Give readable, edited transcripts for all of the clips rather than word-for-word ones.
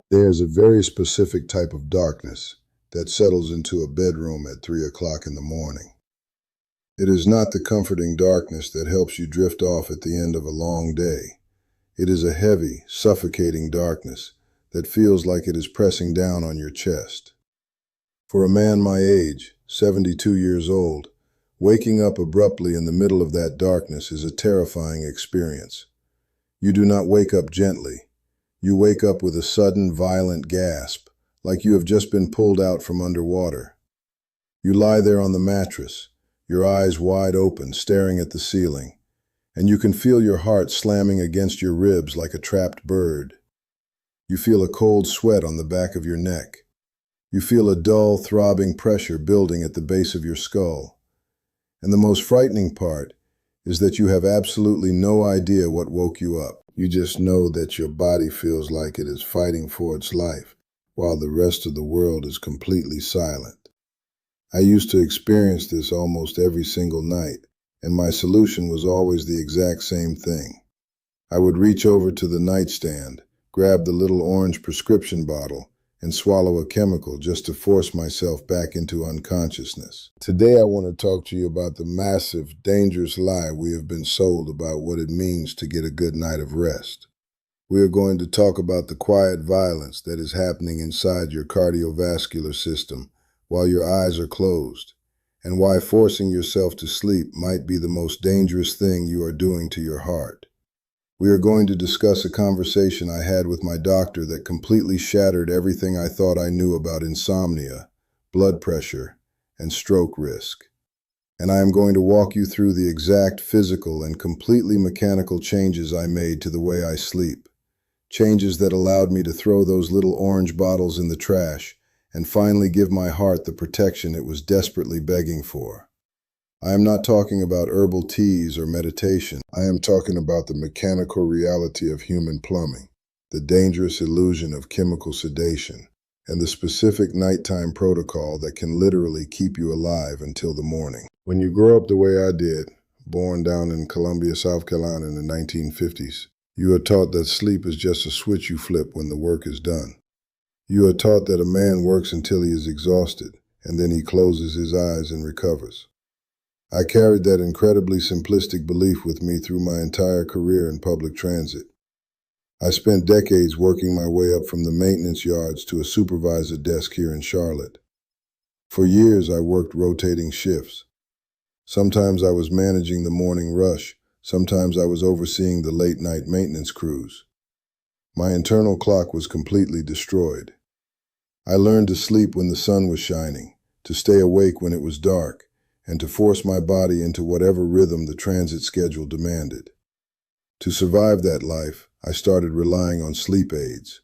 There's a very specific type of darkness that settles into a bedroom at 3 o'clock in the morning. It is not the comforting darkness that helps you drift off at the end of a long day. It is a heavy, suffocating darkness that feels like it is pressing down on your chest. For a man my age, 72 years old, waking up abruptly in the middle of that darkness is a terrifying experience. You do not wake up gently. You wake up with a sudden, violent gasp, like you have just been pulled out from underwater. You lie there on the mattress, your eyes wide open, staring at the ceiling, and you can feel your heart slamming against your ribs like a trapped bird. You feel a cold sweat on the back of your neck. You feel a dull, throbbing pressure building at the base of your skull. And the most frightening part is that you have absolutely no idea what woke you up. You just know that your body feels like it is fighting for its life, while the rest of the world is completely silent. I used to experience this almost every single night, and my solution was always the exact same thing. I would reach over to the nightstand, grab the little orange prescription bottle, and swallow a chemical just to force myself back into unconsciousness. Today I want to talk to you about the massive, dangerous lie we have been sold about what it means to get a good night of rest. We are going to talk about the quiet violence that is happening inside your cardiovascular system while your eyes are closed, and why forcing yourself to sleep might be the most dangerous thing you are doing to your heart. We are going to discuss a conversation I had with my doctor that completely shattered everything I thought I knew about insomnia, blood pressure, and stroke risk. And I am going to walk you through the exact physical and completely mechanical changes I made to the way I sleep. Changes that allowed me to throw those little orange bottles in the trash and finally give my heart the protection it was desperately begging for. I am not talking about herbal teas or meditation. I am talking about the mechanical reality of human plumbing, the dangerous illusion of chemical sedation, and the specific nighttime protocol that can literally keep you alive until the morning. When you grow up the way I did, born down in Columbia, South Carolina in the 1950s, you are taught that sleep is just a switch you flip when the work is done. You are taught that a man works until he is exhausted, and then he closes his eyes and recovers. I carried that incredibly simplistic belief with me through my entire career in public transit. I spent decades working my way up from the maintenance yards to a supervisor desk here in Charlotte. For years, I worked rotating shifts. Sometimes I was managing the morning rush. Sometimes I was overseeing the late-night maintenance crews. My internal clock was completely destroyed. I learned to sleep when the sun was shining, to stay awake when it was dark, and to force my body into whatever rhythm the transit schedule demanded. To survive that life, I started relying on sleep aids.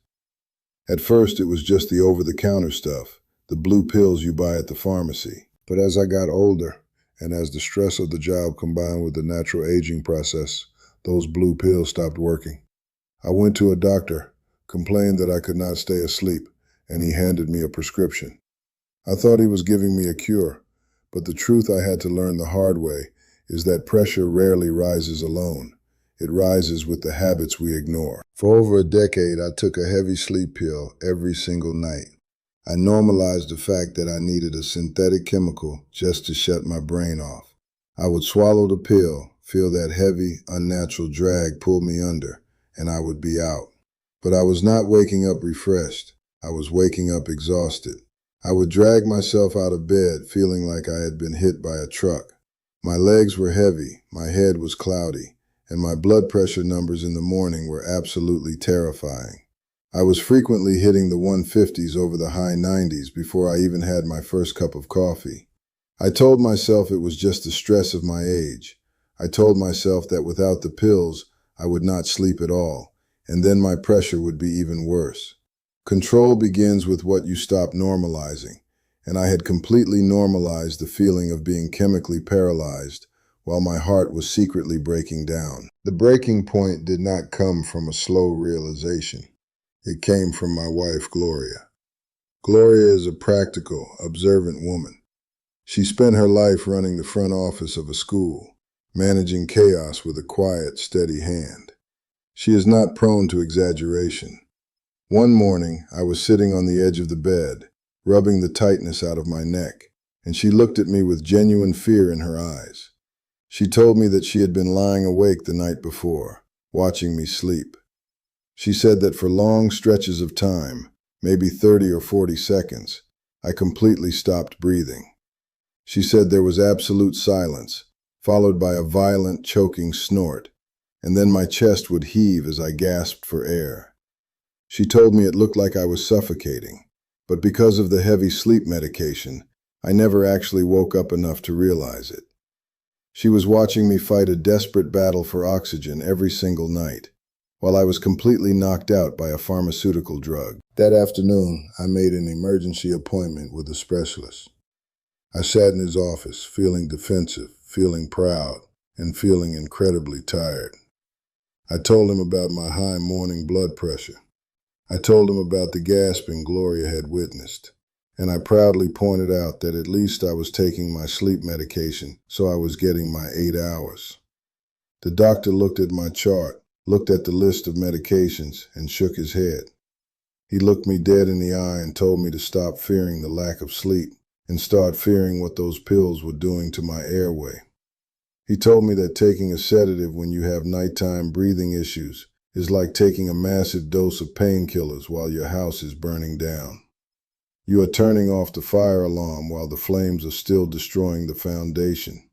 At first, it was just the over-the-counter stuff, the blue pills you buy at the pharmacy. But as I got older, and as the stress of the job combined with the natural aging process, those blue pills stopped working. I went to a doctor, complained that I could not stay asleep, and he handed me a prescription. I thought he was giving me a cure, but the truth I had to learn the hard way is that pressure rarely rises alone. It rises with the habits we ignore. For over a decade, I took a heavy sleep pill every single night. I normalized the fact that I needed a synthetic chemical just to shut my brain off. I would swallow the pill, feel that heavy, unnatural drag pull me under, and I would be out. But I was not waking up refreshed. I was waking up exhausted. I would drag myself out of bed feeling like I had been hit by a truck. My legs were heavy, my head was cloudy, and my blood pressure numbers in the morning were absolutely terrifying. I was frequently hitting the 150s over the high 90s before I even had my first cup of coffee. I told myself it was just the stress of my age. I told myself that without the pills, I would not sleep at all, and then my pressure would be even worse. Control begins with what you stop normalizing, and I had completely normalized the feeling of being chemically paralyzed while my heart was secretly breaking down. The breaking point did not come from a slow realization. It came from my wife, Gloria. Gloria is a practical, observant woman. She spent her life running the front office of a school, managing chaos with a quiet, steady hand. She is not prone to exaggeration. One morning, I was sitting on the edge of the bed, rubbing the tightness out of my neck, and she looked at me with genuine fear in her eyes. She told me that she had been lying awake the night before, watching me sleep. She said that for long stretches of time, maybe 30 or 40 seconds, I completely stopped breathing. She said there was absolute silence, followed by a violent, choking snort, and then my chest would heave as I gasped for air. She told me it looked like I was suffocating, but because of the heavy sleep medication, I never actually woke up enough to realize it. She was watching me fight a desperate battle for oxygen every single night, while I was completely knocked out by a pharmaceutical drug. That afternoon, I made an emergency appointment with a specialist. I sat in his office, feeling defensive, feeling proud, and feeling incredibly tired. I told him about my high morning blood pressure. I told him about the gasping Gloria had witnessed, and I proudly pointed out that at least I was taking my sleep medication, so I was getting my 8 hours. The doctor looked at my chart, looked at the list of medications, and shook his head. He looked me dead in the eye and told me to stop fearing the lack of sleep and start fearing what those pills were doing to my airway. He told me that taking a sedative when you have nighttime breathing issues is like taking a massive dose of painkillers while your house is burning down. You are turning off the fire alarm while the flames are still destroying the foundation.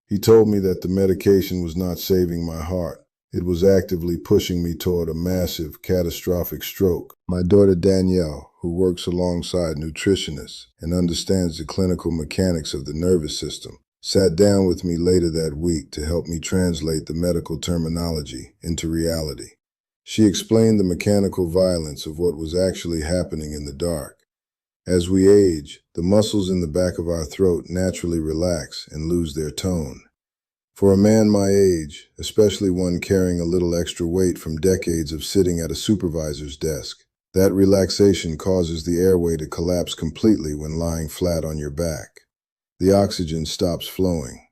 He told me that the medication was not saving my heart. It was actively pushing me toward a massive, catastrophic stroke. My daughter Danielle, who works alongside nutritionists and understands the clinical mechanics of the nervous system, sat down with me later that week to help me translate the medical terminology into reality. She explained the mechanical violence of what was actually happening in the dark. As we age, the muscles in the back of our throat naturally relax and lose their tone. For a man my age, especially one carrying a little extra weight from decades of sitting at a supervisor's desk, that relaxation causes the airway to collapse completely when lying flat on your back. The oxygen stops flowing,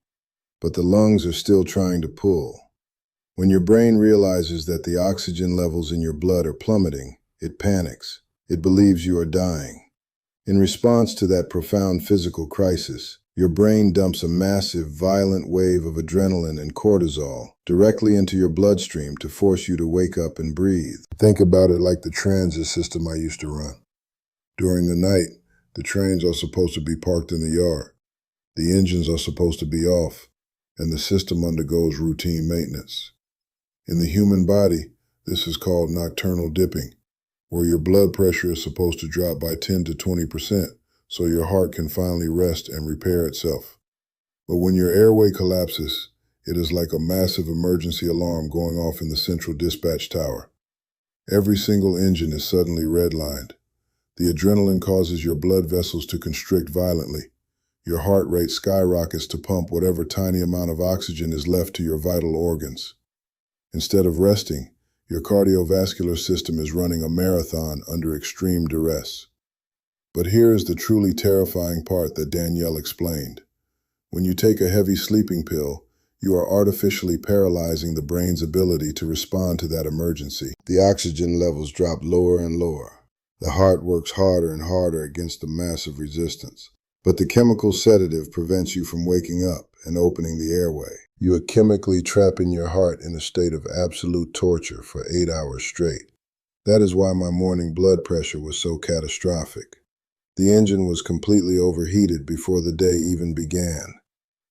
but the lungs are still trying to pull. When your brain realizes that the oxygen levels in your blood are plummeting, it panics. It believes you are dying. In response to that profound physical crisis, your brain dumps a massive, violent wave of adrenaline and cortisol directly into your bloodstream to force you to wake up and breathe. Think about it like the transit system I used to run. During the night, the trains are supposed to be parked in the yard. The engines are supposed to be off, and the system undergoes routine maintenance. In the human body, this is called nocturnal dipping, where your blood pressure is supposed to drop by 10 to 20%, so your heart can finally rest and repair itself. But when your airway collapses, it is like a massive emergency alarm going off in the central dispatch tower. Every single engine is suddenly redlined. The adrenaline causes your blood vessels to constrict violently. Your heart rate skyrockets to pump whatever tiny amount of oxygen is left to your vital organs. Instead of resting, your cardiovascular system is running a marathon under extreme duress. But here is the truly terrifying part that Danielle explained. When you take a heavy sleeping pill, you are artificially paralyzing the brain's ability to respond to that emergency. The oxygen levels drop lower and lower. The heart works harder and harder against the massive resistance. But the chemical sedative prevents you from waking up and opening the airway. You are chemically trapping your heart in a state of absolute torture for 8 hours straight. That is why my morning blood pressure was so catastrophic. The engine was completely overheated before the day even began.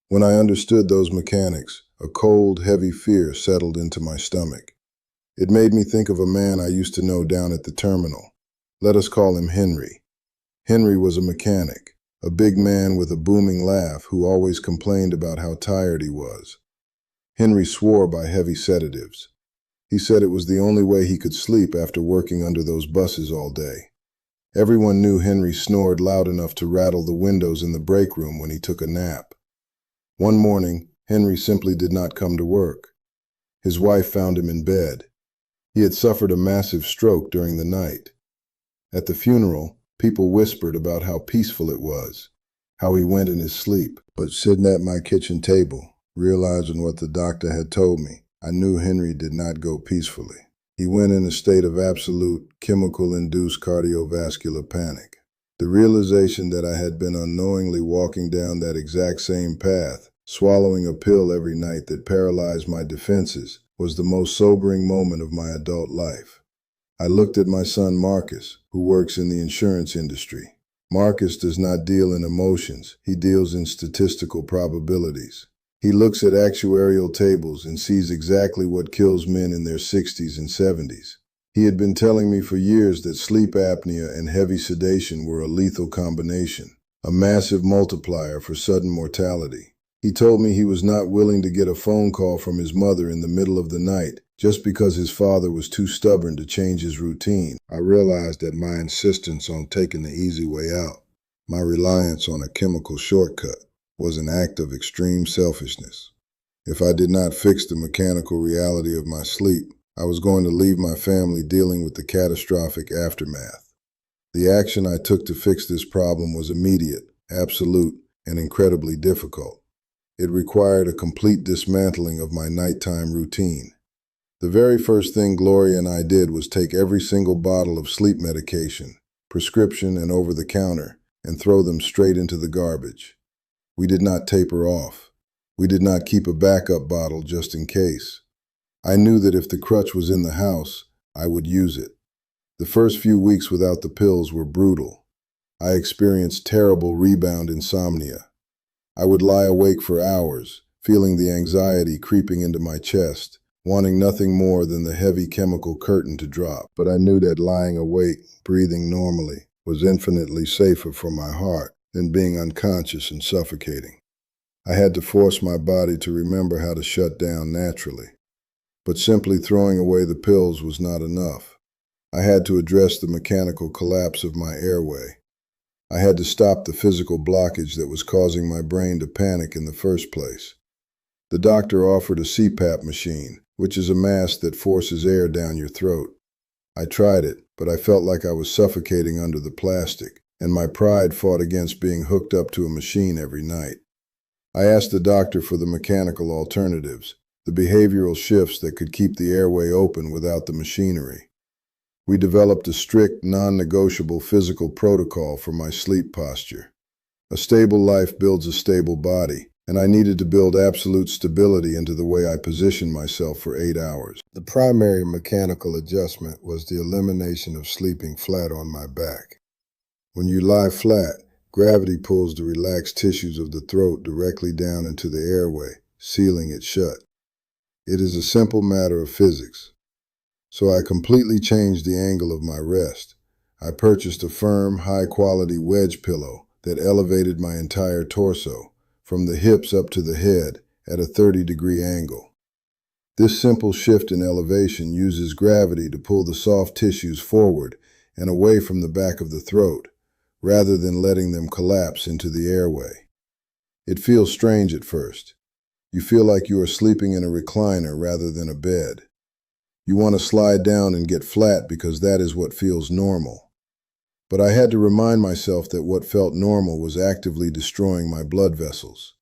When I understood those mechanics, a cold, heavy fear settled into my stomach. It made me think of a man I used to know down at the terminal. Let us call him Henry. Henry was a mechanic, a big man with a booming laugh who always complained about how tired he was. Henry swore by heavy sedatives. He said it was the only way he could sleep after working under those buses all day. Everyone knew Henry snored loud enough to rattle the windows in the break room when he took a nap. One morning, Henry simply did not come to work. His wife found him in bed. He had suffered a massive stroke during the night. At the funeral, people whispered about how peaceful it was, how he went in his sleep. But sitting at my kitchen table, realizing what the doctor had told me, I knew Henry did not go peacefully. He went in a state of absolute chemical-induced cardiovascular panic. The realization that I had been unknowingly walking down that exact same path, swallowing a pill every night that paralyzed my defenses, was the most sobering moment of my adult life. I looked at my son Marcus, who works in the insurance industry. Marcus does not deal in emotions, he deals in statistical probabilities. He looks at actuarial tables and sees exactly what kills men in their 60s and 70s. He had been telling me for years that sleep apnea and heavy sedation were a lethal combination, a massive multiplier for sudden mortality. He told me he was not willing to get a phone call from his mother in the middle of the night just because his father was too stubborn to change his routine. I realized that my insistence on taking the easy way out, my reliance on a chemical shortcut, was an act of extreme selfishness. If I did not fix the mechanical reality of my sleep, I was going to leave my family dealing with the catastrophic aftermath. The action I took to fix this problem was immediate, absolute, and incredibly difficult. It required a complete dismantling of my nighttime routine. The very first thing Gloria and I did was take every single bottle of sleep medication, prescription and over-the-counter, and throw them straight into the garbage. We did not taper off. We did not keep a backup bottle just in case. I knew that if the crutch was in the house, I would use it. The first few weeks without the pills were brutal. I experienced terrible rebound insomnia. I would lie awake for hours, feeling the anxiety creeping into my chest, wanting nothing more than the heavy chemical curtain to drop. But I knew that lying awake, breathing normally, was infinitely safer for my heart than being unconscious and suffocating. I had to force my body to remember how to shut down naturally. But simply throwing away the pills was not enough. I had to address the mechanical collapse of my airway. I had to stop the physical blockage that was causing my brain to panic in the first place. The doctor offered a CPAP machine, which is a mask that forces air down your throat. I tried it, but I felt like I was suffocating under the plastic, and my pride fought against being hooked up to a machine every night. I asked the doctor for the mechanical alternatives, the behavioral shifts that could keep the airway open without the machinery. We developed a strict, non-negotiable physical protocol for my sleep posture. A stable life builds a stable body, and I needed to build absolute stability into the way I positioned myself for 8 hours. The primary mechanical adjustment was the elimination of sleeping flat on my back. When you lie flat, gravity pulls the relaxed tissues of the throat directly down into the airway, sealing it shut. It is a simple matter of physics. So I completely changed the angle of my rest. I purchased a firm, high-quality wedge pillow that elevated my entire torso, from the hips up to the head, at a 30-degree angle. This simple shift in elevation uses gravity to pull the soft tissues forward and away from the back of the throat, rather than letting them collapse into the airway. It feels strange at first. You feel like you are sleeping in a recliner rather than a bed. You want to slide down and get flat because that is what feels normal. But I had to remind myself that what felt normal was actively destroying my blood vessels.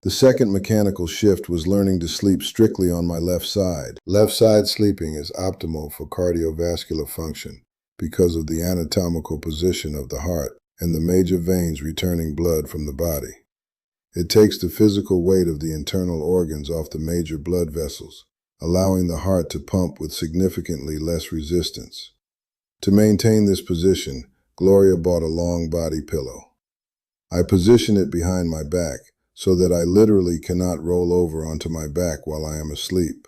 The second mechanical shift was learning to sleep strictly on my left side. Left side sleeping is optimal for cardiovascular function because of the anatomical position of the heart and the major veins returning blood from the body. It takes the physical weight of the internal organs off the major blood vessels, allowing the heart to pump with significantly less resistance. To maintain this position, Gloria bought a long body pillow. I position it behind my back so that I literally cannot roll over onto my back while I am asleep.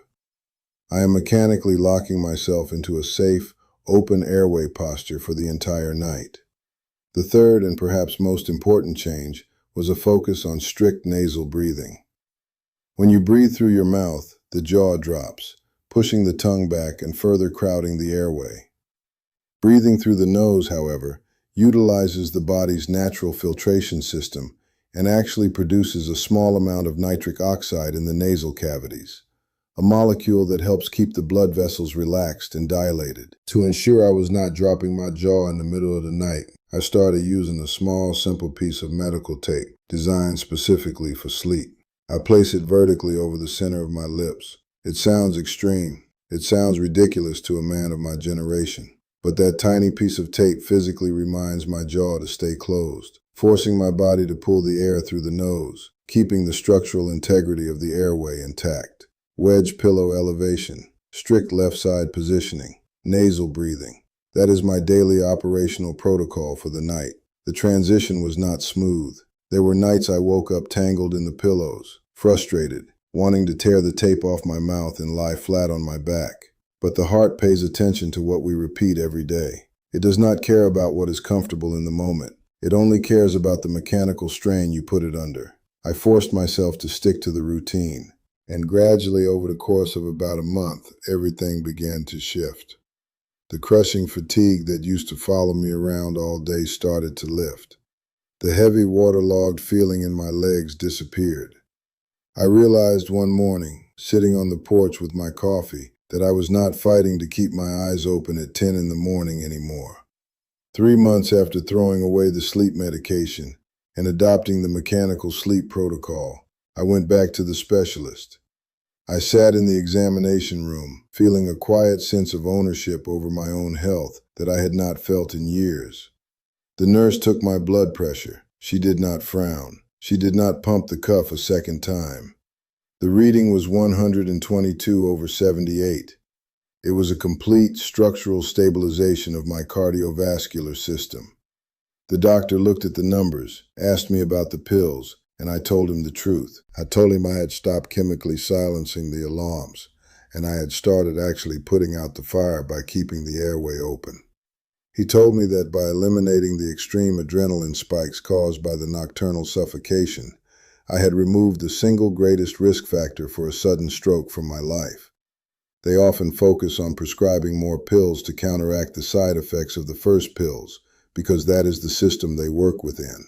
I am mechanically locking myself into a safe, open airway posture for the entire night. The third and perhaps most important change was a focus on strict nasal breathing. When you breathe through your mouth, the jaw drops, pushing the tongue back and further crowding the airway. Breathing through the nose, however, utilizes the body's natural filtration system and actually produces a small amount of nitric oxide in the nasal cavities, a molecule that helps keep the blood vessels relaxed and dilated. To ensure I was not dropping my jaw in the middle of the night, I started using a small, simple piece of medical tape designed specifically for sleep. I place it vertically over the center of my lips. It sounds extreme, It sounds ridiculous to a man of my generation, but that tiny piece of tape physically reminds my jaw to stay closed, forcing my body to pull the air through the nose, keeping the structural integrity of the airway intact. Wedge pillow elevation, strict left side positioning, nasal breathing. That is my daily operational protocol for the night. The transition was not smooth. There were nights I woke up tangled in the pillows, frustrated, wanting to tear the tape off my mouth and lie flat on my back. But the heart pays attention to what we repeat every day. It does not care about what is comfortable in the moment. It only cares about the mechanical strain you put it under. I forced myself to stick to the routine, and gradually over the course of about a month, everything began to shift. The crushing fatigue that used to follow me around all day started to lift. The heavy, waterlogged feeling in my legs disappeared. I realized one morning, sitting on the porch with my coffee, that I was not fighting to keep my eyes open at 10 in the morning anymore. 3 months after throwing away the sleep medication and adopting the mechanical sleep protocol, I went back to the specialist. I sat in the examination room, feeling a quiet sense of ownership over my own health that I had not felt in years. The nurse took my blood pressure. She did not frown. She did not pump the cuff a second time. The reading was 122/78. It was a complete structural stabilization of my cardiovascular system. The doctor looked at the numbers, asked me about the pills, and I told him the truth. I told him I had stopped chemically silencing the alarms, and I had started actually putting out the fire by keeping the airway open. He told me that by eliminating the extreme adrenaline spikes caused by the nocturnal suffocation, I had removed the single greatest risk factor for a sudden stroke from my life. They often focus on prescribing more pills to counteract the side effects of the first pills, because that is the system they work within.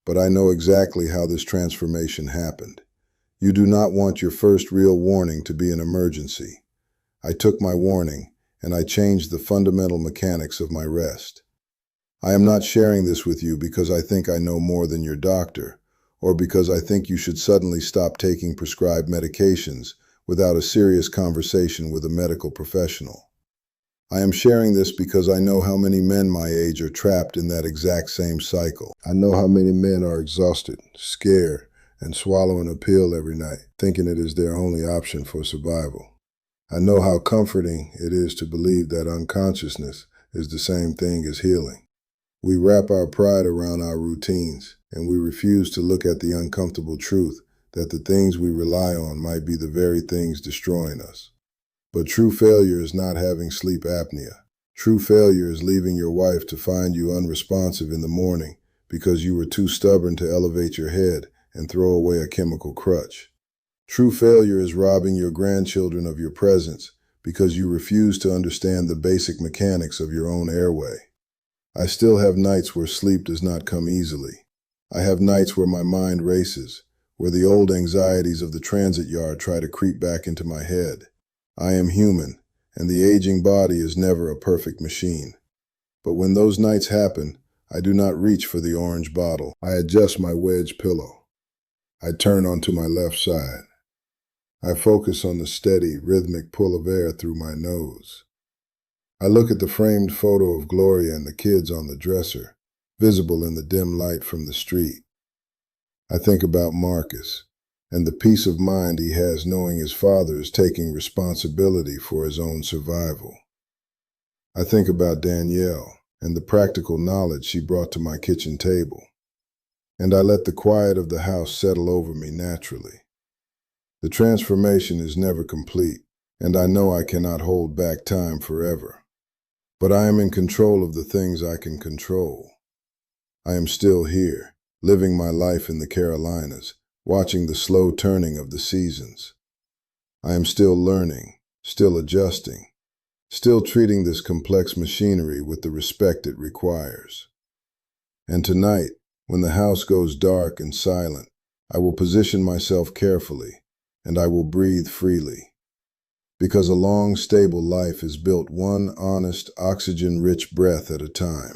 But I know exactly how this transformation happened. You do not want your first real warning to be an emergency. I took my warning, and I changed the fundamental mechanics of my rest. I am not sharing this with you because I think I know more than your doctor, or because I think you should suddenly stop taking prescribed medications without a serious conversation with a medical professional. I am sharing this because I know how many men my age are trapped in that exact same cycle. I know how many men are exhausted, scared, and swallowing a pill every night, thinking it is their only option for survival. I know how comforting it is to believe that unconsciousness is the same thing as healing. We wrap our pride around our routines, and we refuse to look at the uncomfortable truth that the things we rely on might be the very things destroying us. But true failure is not having sleep apnea. True failure is leaving your wife to find you unresponsive in the morning because you were too stubborn to elevate your head and throw away a chemical crutch. True failure is robbing your grandchildren of your presence because you refuse to understand the basic mechanics of your own airway. I still have nights where sleep does not come easily. I have nights where my mind races, where the old anxieties of the transit yard try to creep back into my head. I am human, and the aging body is never a perfect machine. But when those nights happen, I do not reach for the orange bottle. I adjust my wedge pillow. I turn onto my left side. I focus on the steady, rhythmic pull of air through my nose. I look at the framed photo of Gloria and the kids on the dresser, visible in the dim light from the street. I think about Marcus and the peace of mind he has knowing his father is taking responsibility for his own survival. I think about Danielle and the practical knowledge she brought to my kitchen table. And I let the quiet of the house settle over me naturally. The transformation is never complete, and I know I cannot hold back time forever. But I am in control of the things I can control. I am still here, living my life in the Carolinas, watching the slow turning of the seasons. I am still learning, still adjusting, still treating this complex machinery with the respect it requires. And tonight, when the house goes dark and silent, I will position myself carefully, and I will breathe freely. Because a long, stable life is built one honest, oxygen-rich breath at a time.